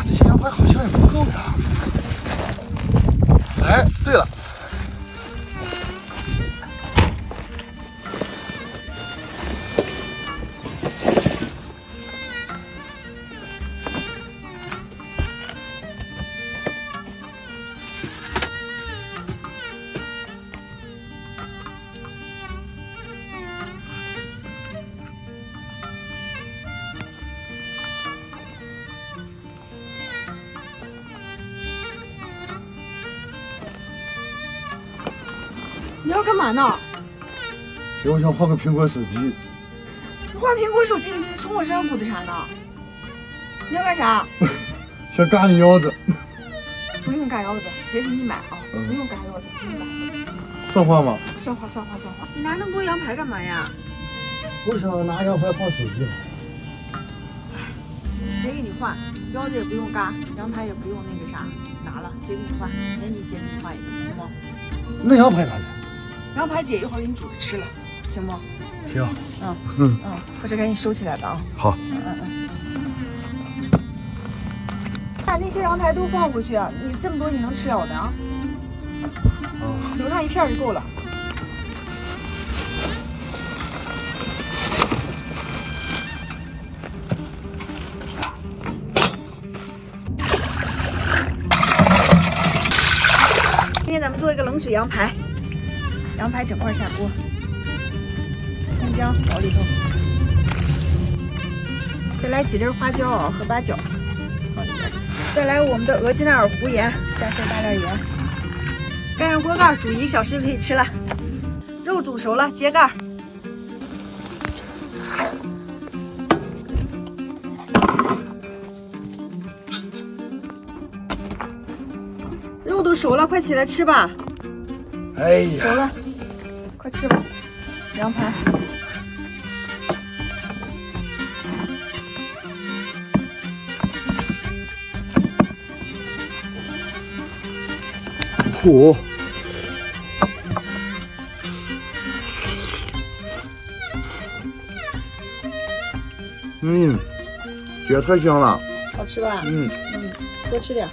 这些羊排好像也不够呀。哎，对了，你要干嘛呢？我想换个苹果手机。你换苹果手机，你是从我身上鼓的啥呢？你要干啥？想嘎你腰子。不用嘎腰子，姐给你买啊！不用嘎腰子，不用嘎腰子。算话吗？算话。你拿那么多羊排干嘛呀？我想拿羊排换手机。姐给你换，腰子也不用嘎，羊排也不用那个啥，拿了，姐给你换，年底姐给你换一个，行不？那羊排咋的？羊排姐一会儿给你煮着吃了，行不？行。把这赶紧收起来吧啊！好。把那些羊排都放回去啊！你这么多你能吃了的啊？留上一片就够了。今天咱们做一个冷水羊排，羊排整块下锅，葱姜熬里头，再来几粒花椒和八角放里边去，再来我们的额济纳尔胡盐，加些大量盐，盖上锅盖煮1个小时就可以吃了。肉煮熟了，揭盖。肉都熟了，快起来吃吧。哎呀，熟了，快吃吧。羊排。嚯！姐太香了。好吃吧？嗯，多吃点。